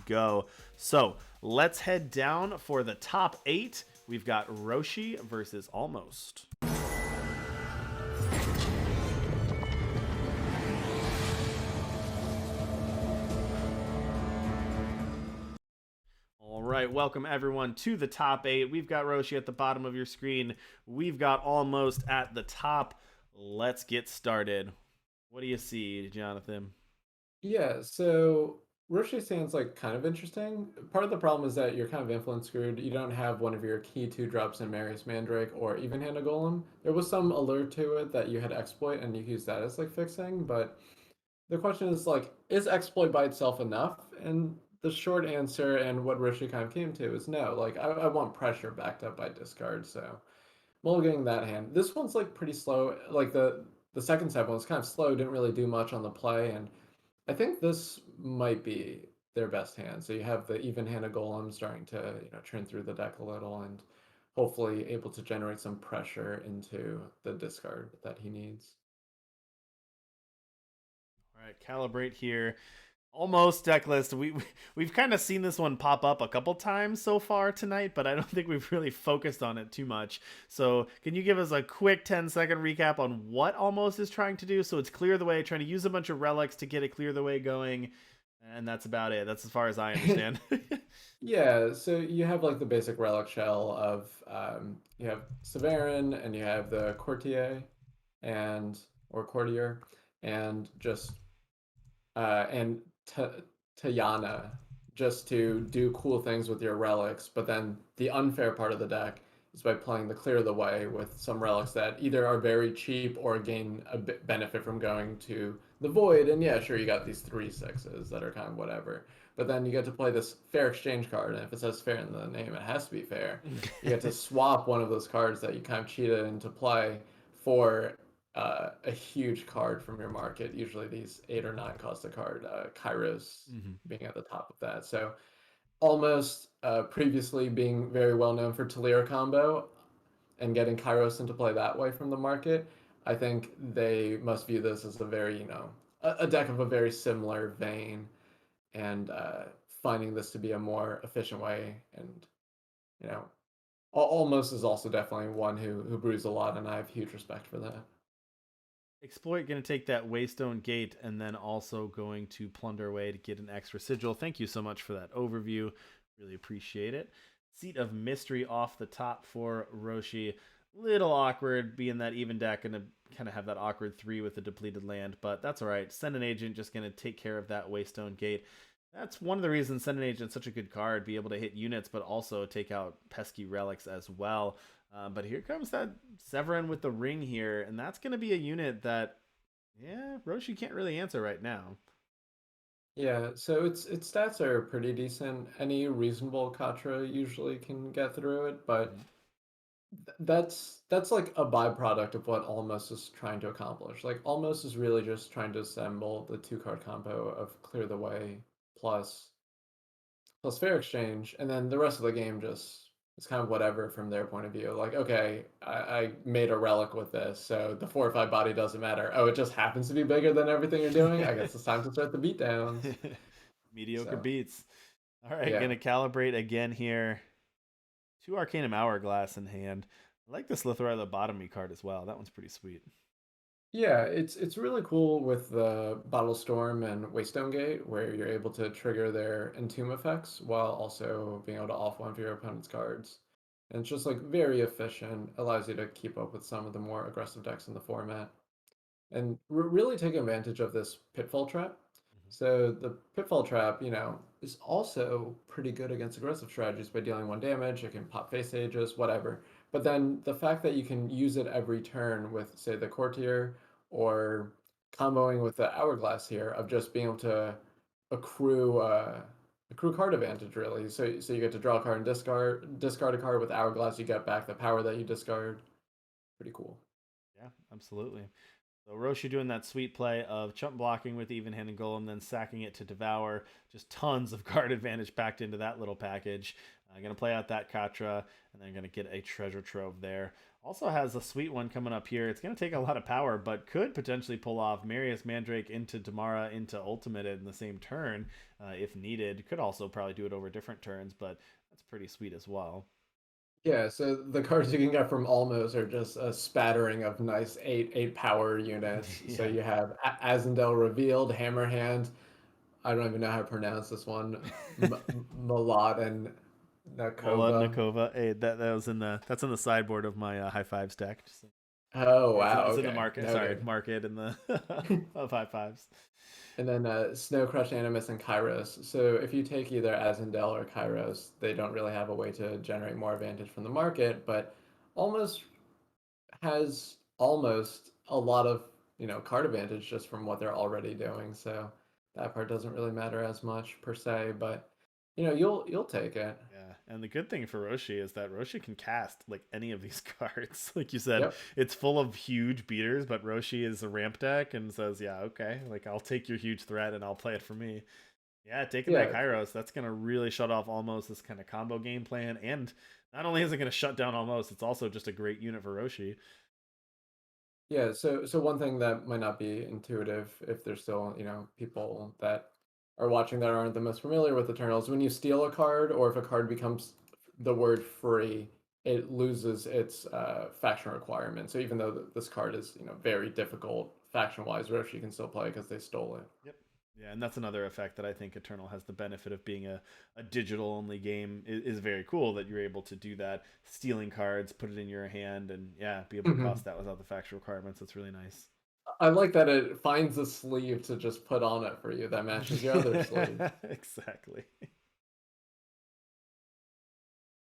go. So let's head down for the top 8. We've got Roshi versus Almost. All right, welcome everyone to the top 8. We've got Roshi at the bottom of your screen. We've got Almost at the top. Let's get started. What do you see, Jonathan? Yeah, so Roshi sounds like kind of interesting. Part of the problem is that you're kind of influence screwed. You don't have one of your key two drops in Marius Mandrake or even Hannah Golem. There was some alert to it that you had exploit and you could use that as like fixing, but the question is like, is exploit by itself enough? And the short answer and what Roshi kind of came to is no. Like I want pressure backed up by discard, so mulliganing that hand. This one's like pretty slow. Like the second step one was kind of slow, didn't really do much on the play, and I think this might be their best hand. So you have the even hand of Golem starting to churn through the deck a little and hopefully able to generate some pressure into the discard that he needs. All right, calibrate here. Almost deck list. We've kind of seen this one pop up a couple times so far tonight, but I don't think we've really focused on it too much. So, can you give us a quick 10-second recap on what Almost is trying to do? So it's clear the way, trying to use a bunch of relics to get it clear the way going, and that's about it. That's as far as I understand. Yeah, so you have like the basic relic shell of you have Severin and you have the Courtier and or Courtier and just and Tayana just to do cool things with your relics. But then the unfair part of the deck is by playing the clear the way with some relics that either are very cheap or gain a benefit from going to the void. And yeah, sure, you got these 3/6s that are kind of whatever. But then you get to play this fair exchange card, and if it says fair in the name, it has to be fair. You get to swap one of those cards that you kind of cheated into play for a huge card from your market. Usually these 8 or 9 cost a card. Kairos Mhm. being at the top of that. So almost previously being very well known for Talira combo and getting Kairos into play that way from the market. I think they must view this as a very a deck of a very similar vein and finding this to be a more efficient way and you know almost is also definitely one who brews a lot and I have huge respect for that. Exploit going to take that Waystone Gate and then also going to plunder away to get an extra sigil. Thank you so much for that overview. Really appreciate it. Seat of Mystery off the top for Roshi. Little awkward being that even deck and to kind of have that awkward 3 with the depleted land, but that's all right. Send an Agent just going to take care of that Waystone Gate. That's one of the reasons Send an Agent's such a good card. Be able to hit units, but also take out pesky relics as well. But here comes that Severin with the ring here, and that's going to be a unit that, yeah, Roshi can't really answer right now. Yeah, so its stats are pretty decent. Any reasonable Katra usually can get through it, but Mhm. that's like a byproduct of what Almost is trying to accomplish. Like Almost is really just trying to assemble the 2 card combo of Clear the Way plus Fair Exchange, and then the rest of the game just it's kind of whatever from their point of view. Like, okay, I made a relic with this, so the 4 or 5 body doesn't matter. Oh, it just happens to be bigger than everything you're doing. I guess it's time to start the beatdowns. Mediocre So beats. All right, yeah. gonna calibrate again here. 2 Arcanum Hourglass in hand. I like this Lithor Lobotomy card as well. That one's pretty sweet. Yeah, it's really cool with the Bottle Storm and Waystone Gate, where you're able to trigger their Entomb effects while also being able to off one of your opponent's cards. And it's just like very efficient, allows you to keep up with some of the more aggressive decks in the format, and really take advantage of this Pitfall Trap. Mhm. So the Pitfall Trap, is also pretty good against aggressive strategies by dealing 1 damage. It can pop face ages, whatever. But then the fact that you can use it every turn with, say, the Courtier or comboing with the Hourglass here of just being able to accrue accrue card advantage really. So you get to draw a card and discard a card with Hourglass. You get back the power that you discard. Pretty cool. Yeah, absolutely. So Roshi doing that sweet play of chump blocking with even-handed golem, then sacking it to devour. Just tons of card advantage packed into that little package. Going to play out that Katra, and then going to get a treasure trove there. Also has a sweet one coming up here. It's going to take a lot of power, but could potentially pull off Marius Mandrake into Damara into Ultimate in the same turn if needed. Could also probably do it over different turns, but that's pretty sweet as well. Yeah, so the cards you can get from Almos are just a spattering of nice eight power units. So Yeah. you have Azendel Revealed, Hammerhand. I don't even know how to pronounce this one. Malad and Mola Nakova. Nakova. Hey, that was in the sideboard of my high five stack. Oh Or wow, it's in the okay, market. Sorry, noted. market in the of high fives. And then Snow Crush Animus and Kairos. So if you take either Azendel or Kairos, they don't really have a way to generate more advantage from the market, but almost has almost a lot of card advantage just from what they're already doing. So that part doesn't really matter as much per se, but you'll take it. Yeah, and the good thing for Roshi is that Roshi can cast like any of these cards. Like you said, Yep. it's full of huge beaters, but Roshi is a ramp deck and says, "Yeah, okay, like I'll take your huge threat and I'll play it for me." Yeah, taking that Yeah. Kairos, that's gonna really shut off almost this kind of combo game plan, and not only is it gonna shut down almost, it's also just a great unit for Roshi. Yeah, so one thing that might not be intuitive if there's still, people that are watching that aren't the most familiar with Eternals, when you steal a card or if a card becomes the word free, it loses its faction requirement. So even though this card is, very difficult faction-wise, Roshi can still play because they stole it. Yep. Yeah, and that's another effect that I think Eternal has the benefit of being a digital only game is very cool that you're able to do that, stealing cards, put it in your hand, and yeah, be able to cost that without the factual requirements. That's really nice. I like that it finds a sleeve to just put on it for you that matches your other sleeve. Exactly.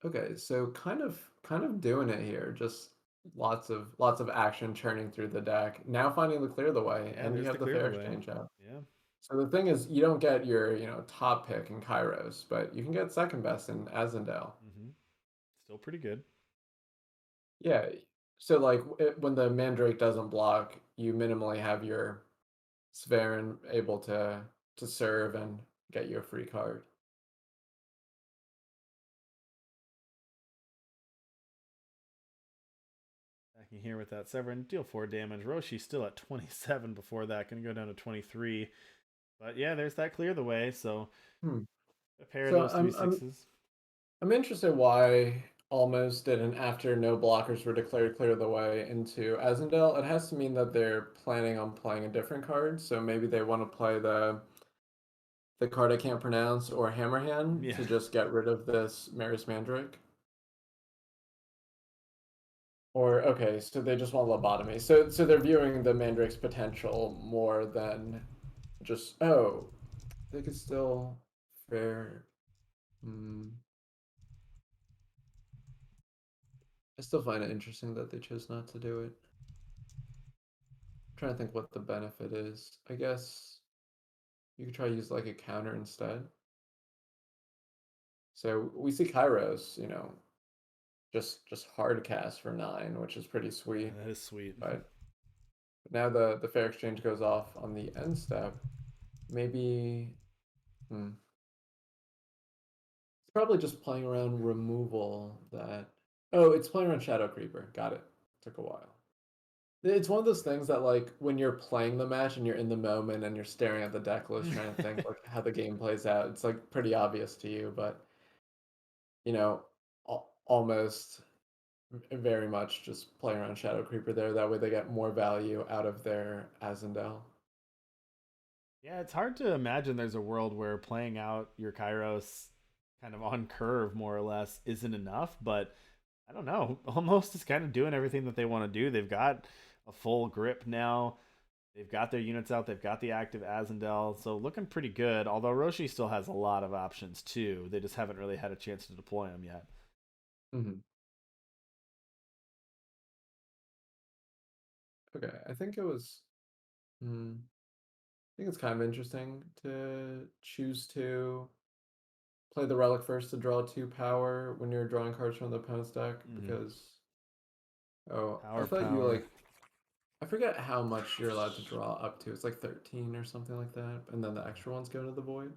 Okay, so kind of doing it here. Just lots of action churning through the deck. Now finding the clear the way, Yeah, and you there's the have the clear fair the way. exchange out. Yeah. So the thing is, you don't get your top pick in Kairos, but you can get second best in Azendel. Still pretty good. Yeah. So like when the Mandrake doesn't block, you minimally have your Svarin able to serve and get you a free card. Backing here with that Severin, deal 4 damage. Roshi still at 27 before that, gonna go down to 23. But yeah, there's that clear the way, so Hmm. a pair of So those three sixes. I'm interested why almost didn't, after no blockers were declared, clear the way into Azendel. It has to mean that they're planning on playing a different card, so maybe they want to play the card I can't pronounce or Hammerhand Yeah. to just get rid of this Marius Mandrake. Or okay, so they just want lobotomy. So they're viewing the Mandrake's potential more than just they could still fair. Hmm. I still find it interesting that they chose not to do it. Trying to think what the benefit is. I guess you could try to use like a counter instead. So we see Kairos, just hard cast for 9, which is pretty Yeah, sweet. that is sweet. But now the fair exchange goes off on the end step. Maybe it's probably just playing around removal that it's playing around Shadow Creeper. Got it. Took a while. It's one of those things that like when you're playing the match and you're in the moment and you're staring at the deck list trying to think like how the game plays out, it's like pretty obvious to you, but you know, almost very much just play around Shadow Creeper there. That way they get more value out of their Azendel. Yeah, it's hard to imagine there's a world where playing out your Kairos kind of on curve more or less isn't enough, but I don't know. Almost is kind of doing everything that they want to do. They've got a full grip now. They've got their units out. They've got the active Azendel, so looking pretty good. Although Roshi still has a lot of options too. They just haven't really had a chance to deploy them yet. Hmm. Okay, I think it was. Hmm, I think it's kind of interesting to choose to play the relic first to draw 2 power when you're drawing cards from the opponent's deck Mm-hmm. because I Power, thought you power. like I forget how much you're allowed to draw up to. It's like 13 or something like that, and then the extra ones go to the void.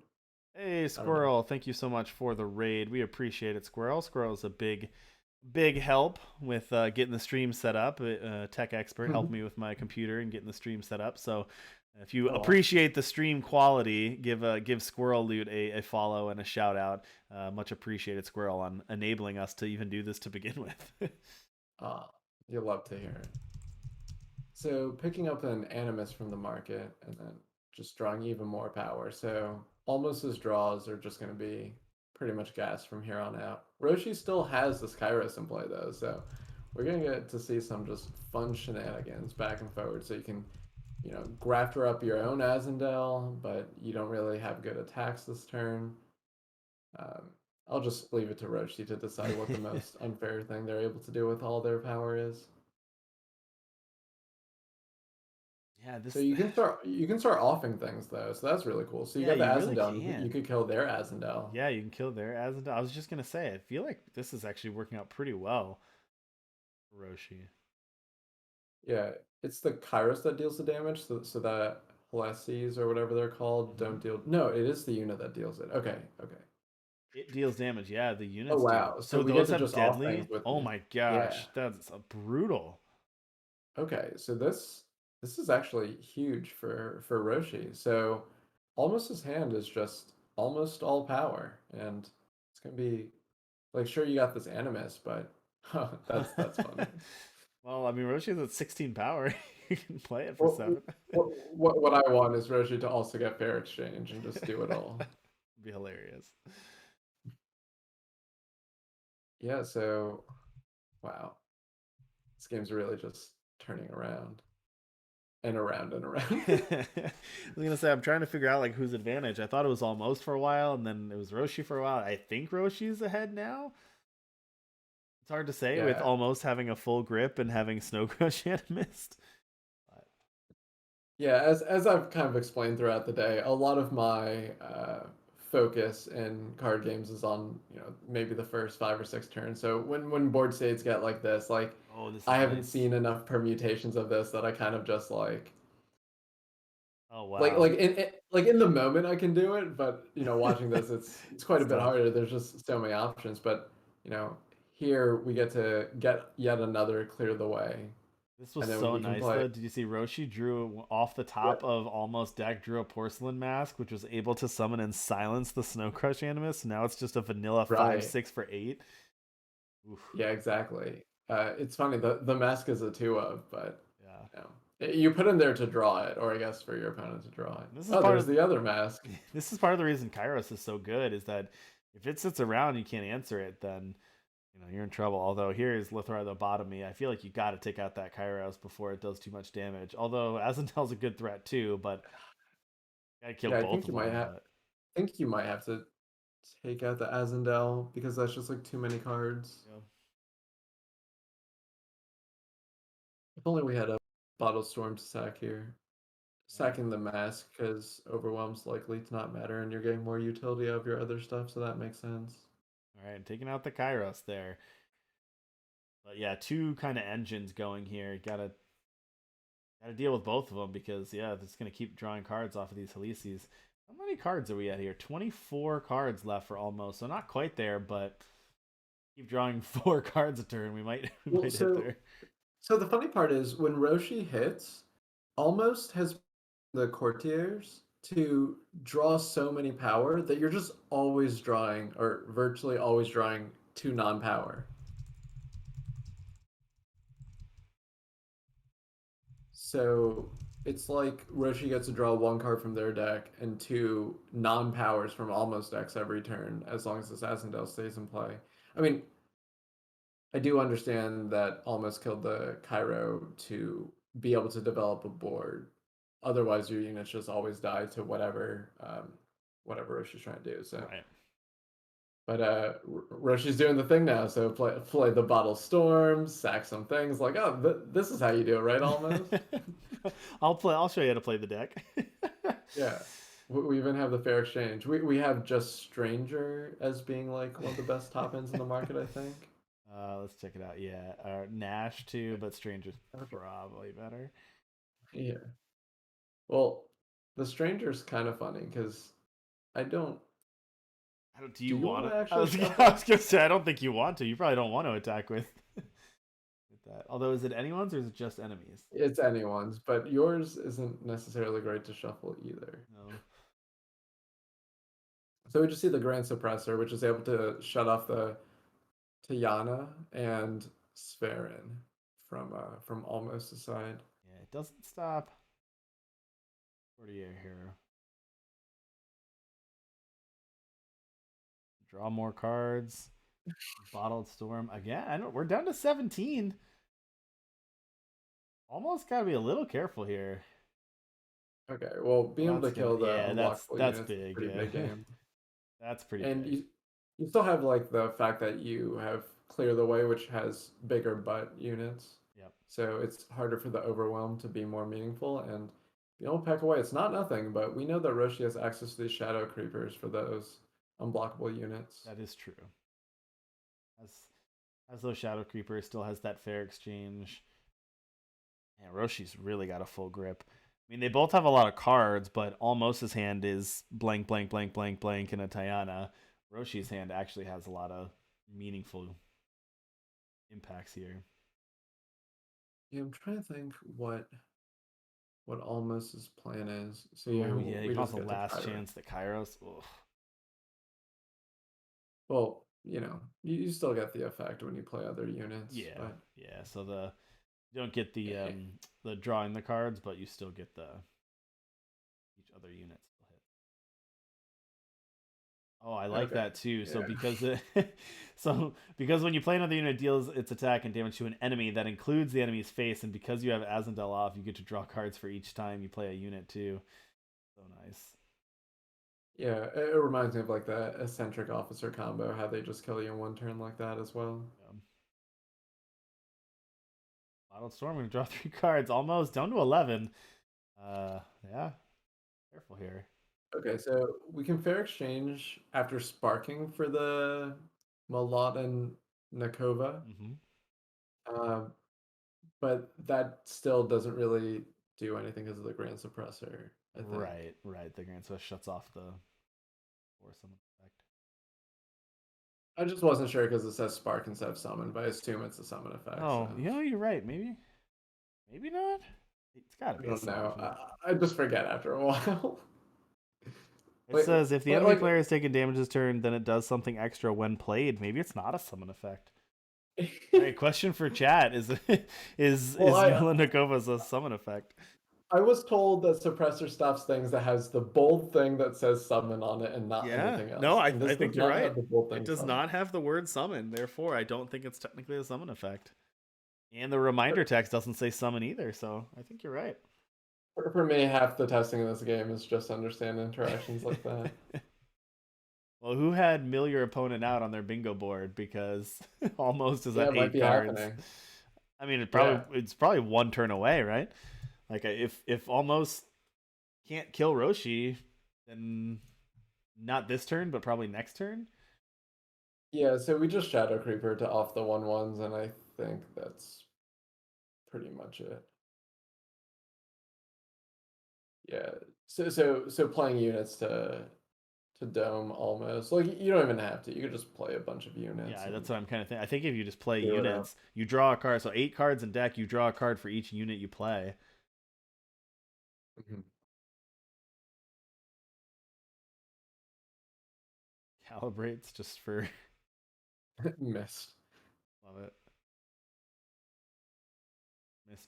Hey, I don't know. Squirrel, thank you so much for the raid. We appreciate it, Squirrel. Squirrel's a big help with getting the stream set up. Tech expert helped me with my computer and getting the stream set up. So if you Oh, awesome. appreciate the stream quality, give Squirrel Loot a follow and a shout out. Much appreciated, Squirrel, on enabling us to even do this to begin with. Uh, you love to hear it. So picking up an Animus from the market and then just drawing even more power. So almost his draws are just going to be pretty much gas from here on out. Roshi still has this Kairos in play though, so we're going to get to see some just fun shenanigans back and forward. So you can, grafter up your own Azendel, but you don't really have good attacks this turn. Um, I'll just leave it to Roshi to decide what the most unfair thing they're able to do with all their power is. Yeah, So this. you can start offing things though, so that's really cool. So you Yeah, got the you really Azendel, and you can. could kill their Azendel. Yeah, you can kill there. As I was just gonna say, I feel like this is actually working out pretty well for Roshi. Yeah, it's the Kairos that deals the damage, so that Helesis or whatever they're called Hmm. don't deal. No, it is the unit that deals it. Okay, okay. It deals damage. Yeah, the Oh units do. wow, so So we get those to have just off things deadly. with Oh the. my Yeah. gosh, that's brutal. Okay, so this is actually huge for Roshi. So almost his hand is just almost all power, and it's gonna be like sure you got this Animus, but that's funny. Well, I mean, Roshi's at 16 power. You can play it for What, 7. what I want is Roshi to also get fair exchange and just do it all. Be hilarious. Yeah, so wow, this game's really just turning around and around and around. I was gonna say I'm trying to figure out like whose advantage. I thought it was almost for a while, and then it was Roshi for a while. I think Roshi's ahead now. It's hard to say with Yeah, almost having a full grip and having Snow Crush Animist. But, yeah. As I've kind of explained throughout the day, a lot of my focus in card games is on maybe the first 5 or 6 turns. So when board states get like this, like oh, this I is haven't nice. seen enough permutations of this that I kind of just Oh like wow, like like in the moment I can do it, but watching this it's quite a it's bit tough. harder. There's just so many options, but you know, here we get to get yet another clear the way, This was and then so we can nice play. though. Did you see Roshi drew off the top Yep. of almost deck drew a porcelain mask, which was able to summon and silence the Snow Crush Animus. Now it's just a vanilla five Right. six for 8. Oof. Yeah, exactly. It's funny, the mask is a two of, but Yeah. you put him there to draw it, or I guess for your opponent to draw it. This is Oh, part there's of the other mask. this is part of the reason Kairos is so good is that if it sits around and you can't answer it, then you're in trouble. Although here is Lithoradobotomy. I feel like you got to take out that Kairos before it does too much damage. Although Azentel's a good threat too, but gotta kill Yeah, both of them. But I think you might have to take out the Azendel because that's just like too many cards. yeah. If only we had a Bottle Storm to sack here. Yeah. Sacking the mask because Overwhelm's likely to not matter and you're getting more utility of your other stuff, so that makes sense. All right, taking out the Kairos there. But yeah, two kind of engines going here. Gotta deal with both of them because yeah, it's gonna keep drawing cards off of these Helices. How many cards are we at here? 24 cards left for almost, so not quite there, but keep drawing 4 cards a turn. We might we Well, might hit there. so the funny part is when Roshi hits, almost has the courtiers to draw so many power that you're just always drawing or virtually always drawing two non-power. So it's like Roshi gets to draw one card from their deck and two non-powers from almost decks every turn, as long as this Ascendel stays in play. I mean, I do understand that almost killed the Cairo to be able to develop a board. Otherwise, your units just always die to whatever Roshi's trying to do. So, Right. but Roshi's doing the thing now. So play the Bottle Storm, sack some things. Like, oh, this is how you do it, right? Almost. I'll show you how to play the deck. Yeah. We even have the fair exchange. We have just Stranger as being like one of the best top ends in the market, I think. Let's check it out. Yeah, Nash too, but Stranger's Okay. probably better. Yeah. Well, the stranger's kind of funny because I don't. I don't, do Do you you want want to? to I actually was, I was shuffle? gonna say I don't think you want to. You probably don't want to attack with that. Although, is it anyone's or is it just enemies? It's anyone's, but yours isn't necessarily great to shuffle either. No. So we just see the Grand Suppressor, which is able to shut off the Tiana and Sphærin from almost side. Yeah, it doesn't stop. Courtier here. Draw more cards. Bottled Storm again. I don't. We're down to 17. Almost gotta be a little careful here. Okay, well, Well, being able that's to gonna. kill the Yeah, unblockable that's units is a big. pretty Yeah, big game. that's pretty And big. you still have like the fact that you have Clear the Way, which has bigger butt units. Yep. So it's harder for the overwhelm to be more meaningful. And the old pack away, it's not nothing, but we know that Roshi has access to these shadow creepers for those unblockable units. That is true. As as those Shadow Creepers still has that fair exchange. Man, Roshi's really got a full grip. I mean, they both have a lot of cards, but Almost's hand is blank, blank, blank, blank, blank, and a Tayana. Roshi's hand actually has a lot of meaningful impacts here. Yeah, I'm trying to think what almost his plan is. So yeah, Oh yeah, you we can just also get to last Kyra. chance the Kairos. Ugh. Well, you still get the effect when you play other units, Yeah, but yeah. So you don't get eh, the drawing the cards, but you still get the each other unit still hit. Oh, I like okay, that too. So yeah. because when you play another unit, it deals its attack and damage to an enemy that includes the enemy's face, and because you have Azendel off, you get to draw cards for each time you play a unit too. So nice. Yeah, it reminds me of like the eccentric officer combo, how they just kill you in one turn like that as well. Bottled Storm gonna draw 3 cards, almost down to 11. Yeah, careful here. Okay, so we can fair exchange after sparking for the Malot and Nakova, Mm-hmm. um, but that still doesn't really do anything because of the Grand Suppressor, I think. Right, right. The Grand Swiss shuts off the force summon effect. I just wasn't sure because it says spark instead of summon, but I assume it's a summon effect, so Oh, you're right. Maybe not. It's got to I be a don't summon know. effect. I just forget after a while. It Wait, says if the enemy like player is taking damage this turn, then it does something extra when played. Maybe it's not a summon effect. All right, question for chat: Is well, Mila Nakova's a summon effect? I was told that suppressor stops things that has the bold thing that says summon on it and not Yeah, anything no, else. And I this does think you're not right. have the bold It thing does summon. not have the word summon, therefore I don't think it's technically a summon effect. And the reminder text doesn't say summon either, so I think you're right. For me, half the testing in this game is just understand interactions like that. Well, who had mill your opponent out on their bingo board because almost is Yeah, at it might 8 be cards. happening. I mean, Yeah. it's probably one turn away, right? Like if almost can't kill Roshi, then not this turn, but probably next turn. Yeah, so we just Shadow Creeper to off the 1/1s, and I think that's pretty much it. Yeah. So playing units to dome almost. Like you don't even have to. You could just play a bunch of units Yeah, that's and what I'm kind of thinking. I think if you just play zero it out. units, you draw a card. So 8 cards in deck, you draw a card for each unit you play. Mhm. Calibrates just for Miss. love it.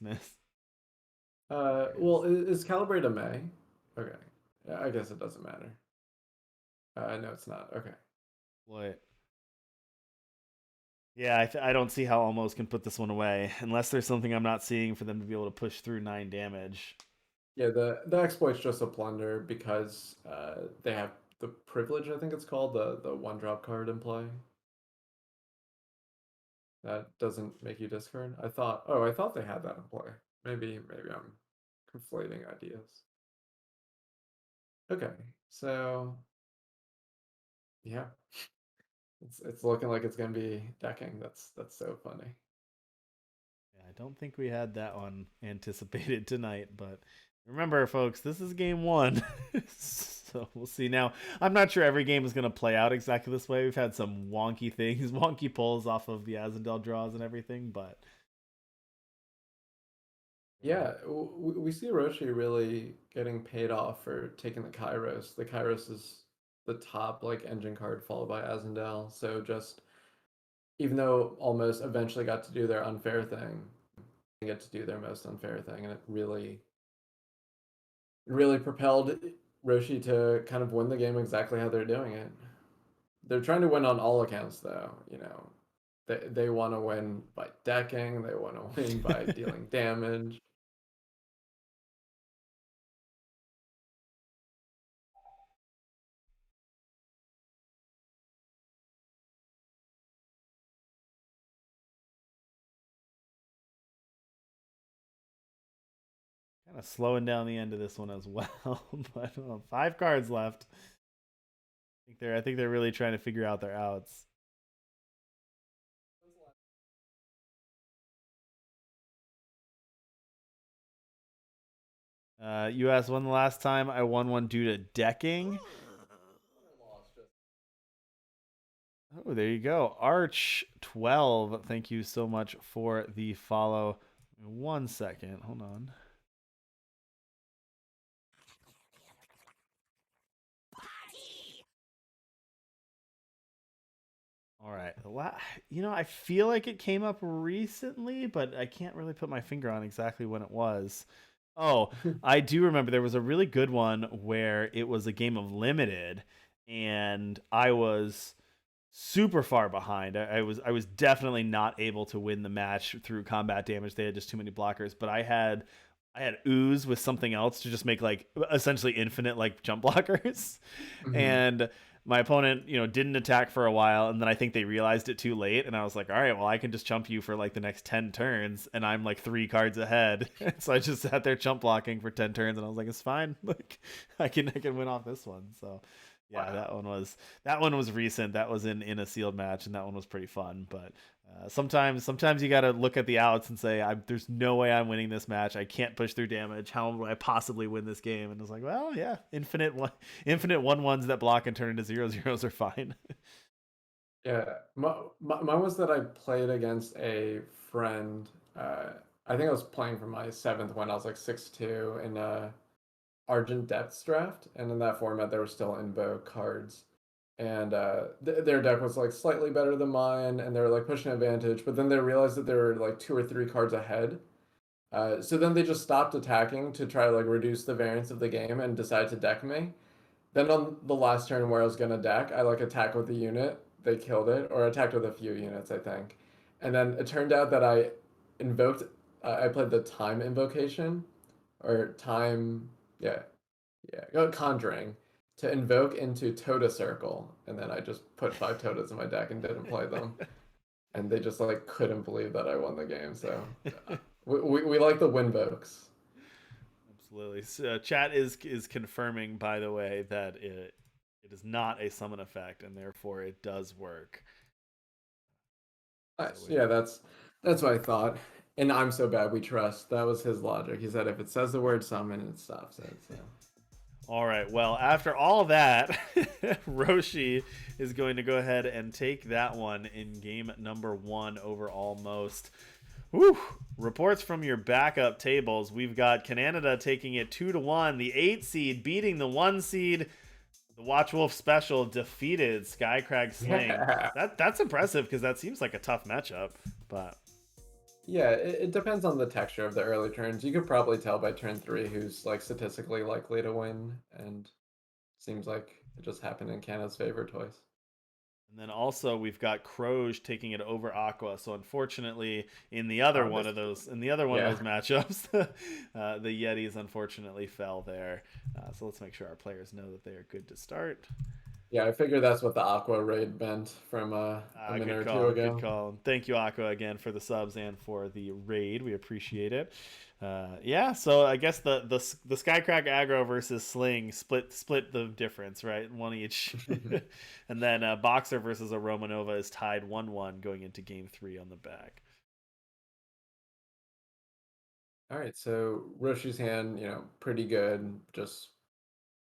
Miss. Well, Hilarious. is Calibrate a May? Okay. Yeah, I guess it doesn't matter. No, it's not. Okay. What? Yeah, I don't see how almost can put this one away unless there's something I'm not seeing for them to be able to push through 9 damage. Yeah, the exploit's just a plunder because they have the privilege, I think it's called, the one drop card in play. That doesn't make you discard. I thought they had that in play. Maybe I'm conflating ideas. Okay, so yeah, it's looking like it's gonna be decking. That's so funny. I don't think we had that one anticipated tonight, but remember, folks, this is game one. So we'll see. Now, I'm not sure every game is going to play out exactly this way. We've had some wonky things, wonky pulls off of the Azendel draws and everything, but Yeah, we see Roshi really getting paid off for taking the Kairos. The Kairos is the top like engine card followed by Azendel. So just even though almost eventually got to do their unfair thing, they get to do their most unfair thing, and it really propelled Roshi to kind of win the game exactly how they're doing it. They're trying to win on all accounts, though. They want to win by decking. They want to win by dealing damage. kind of slowing down the end of this one as well. But 5 cards left. I think they're really trying to figure out their outs. You asked when the last time I won one due to decking. Oh, there you go. Arch12. Thank you so much for the follow. 1 second. Hold on. All right. I feel like it came up recently, but I can't really put my finger on exactly when it was. Oh, I do remember there was a really good one where it was a game of limited, and I was super far behind. I was definitely not able to win the match through combat damage. They had just too many blockers, but I had ooze with something else to just make like essentially infinite like jump blockers. Mhm. And my opponent, didn't attack for a while, and then I think they realized it too late, and I was like, all right, well, I can just chump you for like the next 10 turns, and I'm like 3 cards ahead. So I just sat there chump blocking for 10 turns, and I was like, it's fine. Like I can win off this one. So yeah, Wow. that one was recent. That was in a sealed match, and that one was pretty fun. But sometimes you got to look at the outs and say, "There's no way I'm winning this match. I can't push through damage. How will I possibly win this game?" And it's like, well, yeah, infinite 1/1s that block and turn into 0/0s are fine. Yeah, mine was that I played against a friend. Uh, I think I was playing for my seventh when I was like 6'2" in Argent Depths draft, and in that format there were still Invo cards, and their deck was like slightly better than mine, and they were like pushing advantage, but then they realized that they were like 2 or 3 cards ahead. So then they just stopped attacking to try to like reduce the variance of the game and decided to deck me. Then on the last turn where I was gonna deck, I like attack with the unit. They killed it, or attacked with a few units, I think. And then it turned out that I invoked. I played the time invocation, or time. Yeah, yeah, conjuring to invoke into Toda Circle, and then I just put 5 Todas in my deck and didn't play them, and they just like couldn't believe that I won the game. So we like the Winvokes. Absolutely. So, chat is confirming, by the way, that it is not a summon effect, and therefore it does work. So Nice. we Yeah, that's what I thought. And I'm so bad we trust. That was his logic. He said if it says the word summon, it stops it. So All right. Well, after all that, Roshi is going to go ahead and take that one in game number 1 over almost. Whew. Reports from your backup tables. We've got Canada taking it 2-1. The 8 seed beating the 1 seed. The Watchwolf special defeated Skycrag Sling. yeah, That's impressive because that seems like a tough matchup. But yeah. It depends on the texture of the early turns. You could probably tell by turn 3 who's like statistically likely to win, and seems like it just happened in Canada's favor twice. and then also we've got Croge taking it over Aqua. So unfortunately, in the other one of those Yeah, matchups, the Yetis unfortunately fell there. So let's make sure our players know that they are good to start. yeah. I figure that's what the Aqua raid meant from a minute Good or two call. Good ago. call. Thank you, Aqua, again for the subs and for the raid. We appreciate it. Yeah, so I guess the Skycrack aggro versus Sling split the difference, right? One each, and then Boxer versus a Romanova is tied 1-1 going into game 3 on the back. All right, so Roshi's hand, pretty good. Just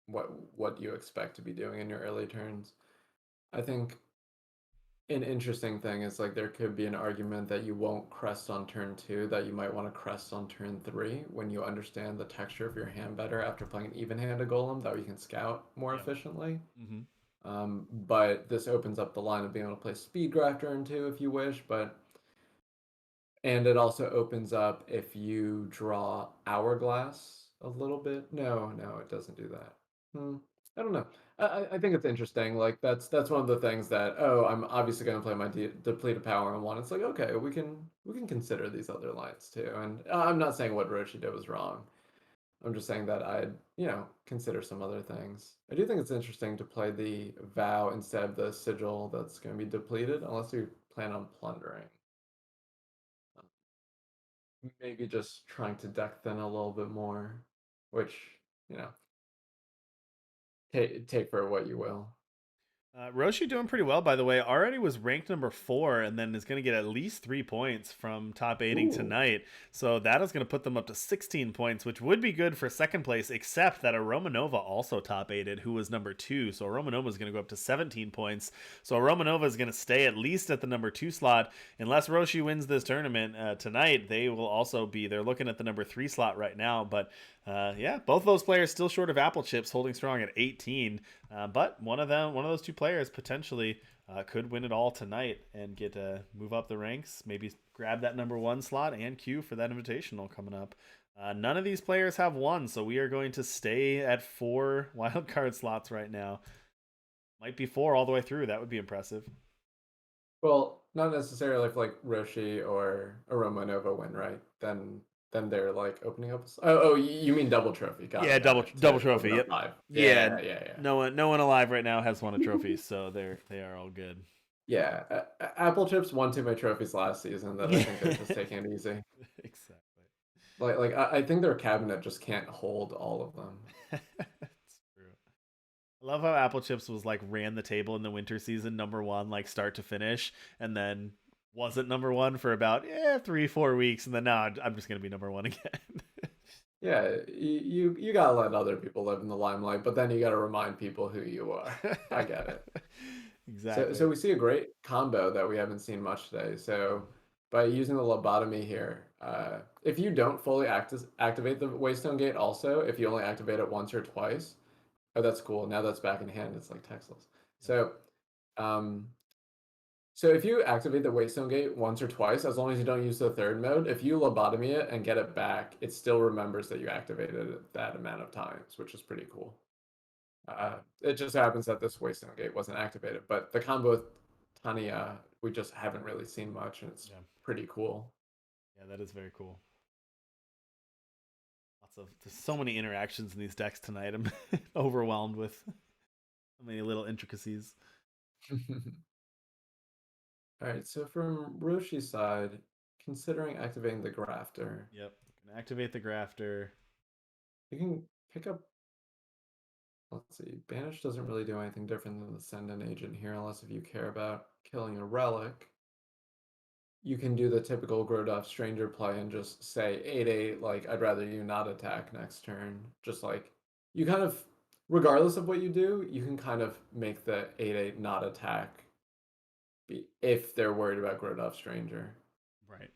what you expect to be doing in your early turns. I think an interesting thing is like there could be an argument that you won't crest on turn two, that you might want to crest on turn three when you understand the texture of your hand better after playing an even-handed golem, that way you can scout more Yep. efficiently. Mm-hmm. But this opens up the line of being able to play speed graph turn two if you wish, and it also opens up if you draw Hourglass a little bit. No, no, it doesn't do that. I don't know. I think it's interesting. Like that's one of the things that, oh, I'm obviously going to play my depleted power on one. It's like, okay, we can consider these other lines too. And I'm not saying what Roshi did was wrong. I'm just saying that I'd consider some other things. I do think it's interesting to play the vow instead of the sigil that's going to be depleted, unless you plan on plundering. Maybe just trying to deck thin a little bit more, which, you know, take for what you will. Roshi doing pretty well, by the way. Already was ranked number 4, and then is going to get at least 3 points from top aiding Ooh. tonight. So that is going to put them up to 16 points, which would be good for second place, except that a Romanova also top aided, who was number 2. So Romanova is going to go up to 17 points. So Romanova is going to stay at least at the number 2 slot. Unless Roshi wins this tournament tonight, they will also be. They're looking at the number 3 slot right now, but yeah, both those players still short of Apple Chips, holding strong at 18. But one of those two players potentially could win it all tonight and get move up the ranks. Maybe grab that number 1 slot and queue for that invitational coming up. None of these players have won, so we are going to stay at 4 wildcard slots right now. Might be 4 all the way through. That would be impressive. Well, not necessarily if like Roshi or a Romanova win, right? Then they're like opening up. Oh, you mean double trophy? Got Yeah, it, got double it. double To open trophy. up Yep. five. Yeah, Yeah, yeah, yeah. no one alive right now has won a trophy, so they are all good. Yeah, Apple Chips won too many trophies last season that I Yeah, think they're just taking it easy. exactly. I think their cabinet just can't hold all of them. It's true. I love how Apple Chips was like ran the table in the winter season, number 1, like start to finish, and then wasn't number 1 for about 3-4 weeks, and then now I'm just gonna be number 1 again. Yeah, you gotta let other people live in the limelight, but then you gotta remind people who you are. I get it. So Exactly. we see a great combo that we haven't seen much today. So by using the lobotomy here, if you don't fully activate the Waystone Gate, also if you only activate it once or twice, oh that's cool. Now that's back in hand. It's like Texas. Yep. So um, so if you activate the Waystone Gate once or twice, as long as you don't use the third mode, if you lobotomy it and get it back, it still remembers that you activated it that amount of times, which is pretty cool. It just happens that this Waystone Gate wasn't activated, but the combo with Tanya, we just haven't really seen much, and it's Yeah. pretty cool. Yeah, that is very cool. There's so many interactions in these decks tonight. I'm overwhelmed with so many little intricacies. All right, so from Roshi's side, considering activating the Grafter, Yep. Gonna activate the grafter. you can pick up. Let's see, Banish doesn't really do anything different than the Send an Agent here, unless if you care about killing a relic. You can do the typical Grodov Stranger play and just say 8/8, like, I'd rather you not attack next turn. Just like, you kind of, regardless of what you do, you can kind of make the 8/8 not attack if they're worried about Grodov Stranger. Right.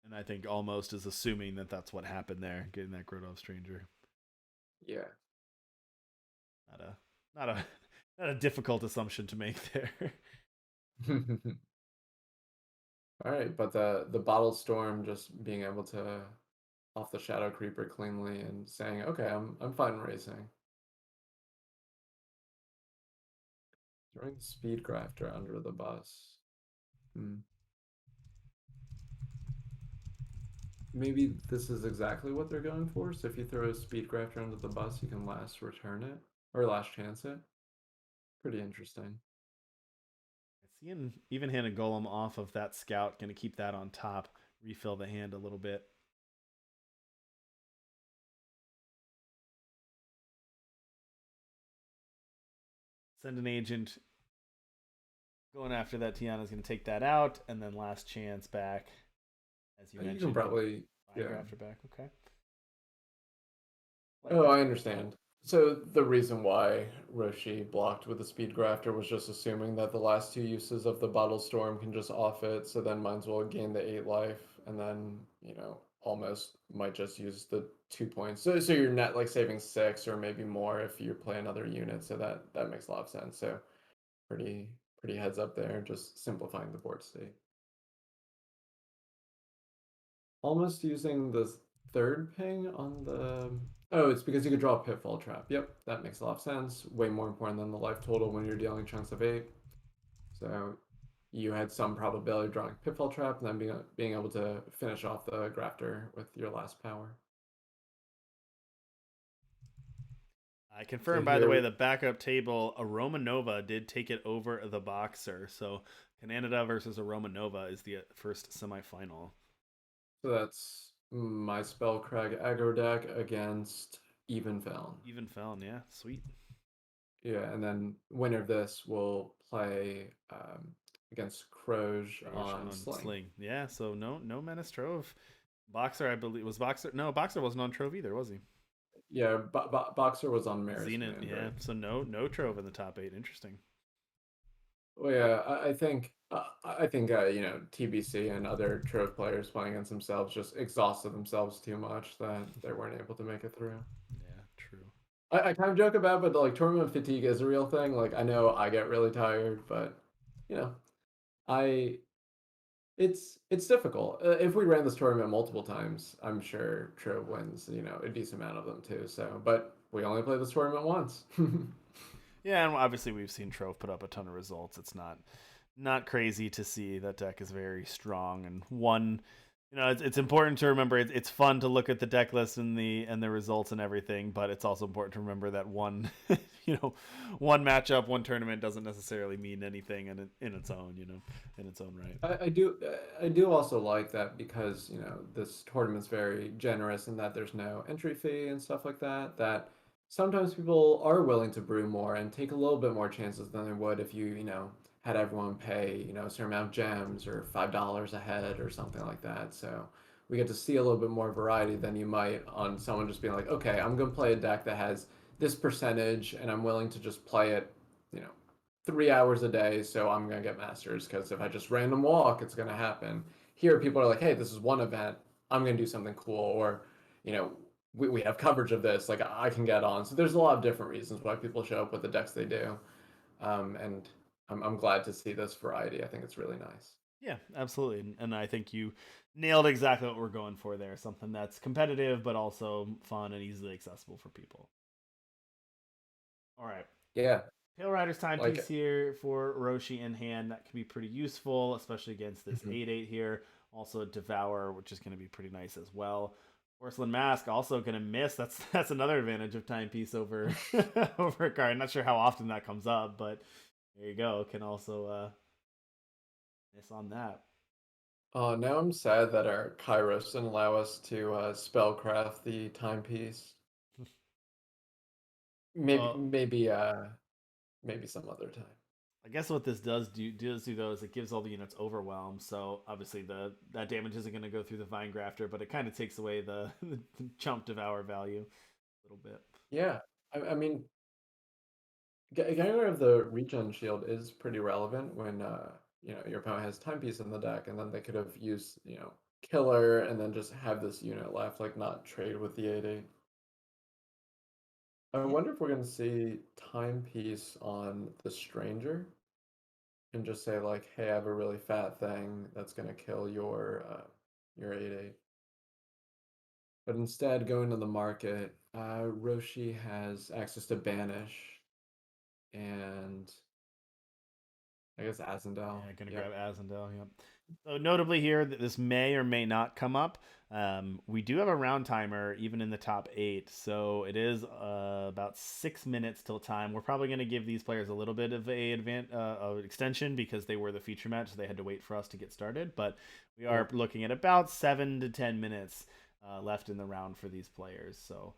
And I think almost is assuming that that's what happened there, getting that Grodov Stranger. Yeah. Not a not a not a difficult assumption to make there. All right, but the Bottle Storm just being able to off the Shadow Creeper cleanly and saying, okay, I'm fine racing. Throwing the Speed Grafter under the bus. Hmm. Maybe this is exactly what they're going for. So if you throw a Speed Grafter under the bus, you can last return it or last chance it. Pretty interesting. I see an even-handed golem off of that scout, gonna keep that on top, refill the hand a little bit. Send an agent going after that. Tiana's gonna take that out, and then last chance back, as you You can mentioned, gonna probably Vine Yeah. Grafter back. Okay. Like Oh, that. I understand. So the reason why Roshi blocked with the Speed Grafter was just assuming that the last two uses of the Bottle Storm can just off it, so then might as well gain the 8 life, and then, almost might just use the 2 points. So you're net like saving 6 or maybe more if you play another unit, so that makes a lot of sense. So pretty pretty heads up there, just simplifying the board state. Almost using the third ping on the. Oh, it's because you could draw a Pitfall Trap. Yep, that makes a lot of sense. Way more important than the life total when you're dealing chunks of 8. So you had some probability of drawing Pitfall Trap and then being able to finish off the Grafter with your last power. I So confirmed, by the way, here, the backup table, Aroma Nova did take it over the Boxer. So Canada versus Aroma Nova is the first semifinal. so that's my Spellcrag aggro deck against Even Feln. Even Felon, yeah, sweet. Yeah, and then winner of this will play against Croge Roche on on Sling. Sling. Yeah, so no Menace Trove. Boxer, I believe, was Boxer. No, Boxer wasn't on Trove either, was he? Yeah, Boxer was on Maris Xenan, Command, yeah. right? So no Trove in the top 8. Interesting. Well, yeah, I think TBC and other Trove players playing against themselves just exhausted themselves too much that they weren't able to make it through. Yeah, true. I kind of joke about, but like tournament fatigue is a real thing. Like I know I get really tired, but you know, I it's difficult. If we ran this tournament multiple times, I'm sure Trove wins, a decent amount of them too. So, but we only played this tournament once. Yeah, and obviously we've seen Trove put up a ton of results. It's not crazy to see that deck is very strong and one. It's important to remember it's fun to look at the deck list and the results and everything, but it's also important to remember that one one matchup, one tournament doesn't necessarily mean anything in its own, in its own right. I do also like that because this tournament's very generous in that there's no entry fee and stuff like that. That sometimes people are willing to brew more and take a little bit more chances than they would if you had everyone pay a certain amount of gems or $5 a head or something like that. So we get to see a little bit more variety than you might on someone just being like, okay, I'm gonna play a deck that has this percentage and I'm willing to just play it, you know, 3 hours a day, so I'm gonna get masters because if I just random walk, it's gonna happen. Here, people are like, hey, this is one event, I'm gonna do something cool, or you know, we have coverage of this, like I can get on. So there's a lot of different reasons why people show up with the decks they do, and I'm glad to see this variety. I think it's really nice. Yeah, absolutely. And I think you nailed exactly what we're going for there. Something that's competitive but also fun and easily accessible for people. All right. Yeah, Pale Rider's like timepiece it. here for Roshi in hand. That can be pretty useful, especially against this Mhm. 8/8 here. Also Devour, which is going to be pretty nice as well. Porcelain Mask also going to miss. That's another advantage of timepiece over over a card. Not sure how often that comes up, but there you go. Can also miss on that. Now I'm sad that our Kairos didn't allow us to spellcraft the timepiece. Maybe, Well, maybe some other time. I guess what this does do though is it gives all the units overwhelm. So obviously that damage isn't going to go through the Vine Grafter, but it kind of takes away the chump devour value a little bit. Yeah, I mean, getting rid of the regen shield is pretty relevant when your opponent has timepiece in the deck, and then they could have used killer, and then just have this unit left, like not trade with the 8/8. I Yeah, wonder if we're gonna see timepiece on the stranger, and just say like, hey, I have a really fat thing that's gonna kill your 8/8. But instead, going to the market, Roshi has access to banish and I guess Azendel. yeah, gonna grab Yep. Azendel. Yep. So notably here, that this may or may not come up. We do have a round timer even in the top 8, so it is about 6 minutes till time. We're probably going to give these players a little bit of extension because they were the feature match, so they had to wait for us to get started. But we are Yep. looking at about 7 to 10 minutes left in the round for these players. So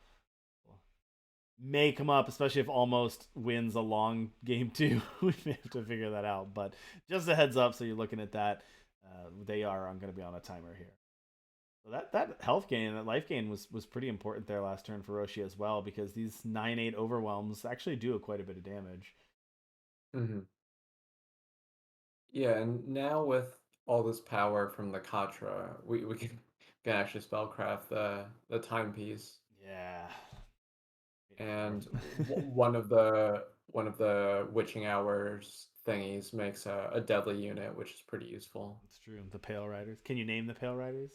may come up, especially if almost wins a long game too. We may have to figure that out. But just a heads up, so you're looking at that. They are going to be on a timer here. So that health gain, that life gain was pretty important there last turn for Roshi as well, because these 9/8 overwhelms actually do quite a bit of damage. Hmm. Yeah, and now with all this power from the Katra, we can actually spellcraft the timepiece. Yeah. Waiting for And it. one of the witching hours thingies makes a deadly unit, which is pretty useful. It's true. The Pale Riders. Can you name the Pale Riders?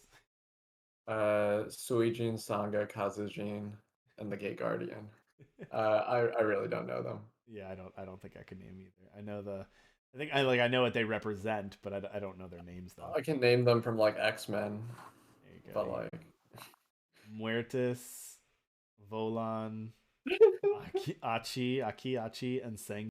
Suijin, Sanga, Kazujin, and the Gate Guardian. I really don't know them. Yeah, I don't think I could name either. I know the I think I know what they represent, but I don't know their names though. I can name them from like X-Men, There you go. but like Muertes, Volan, Aki, Achi, and Seng.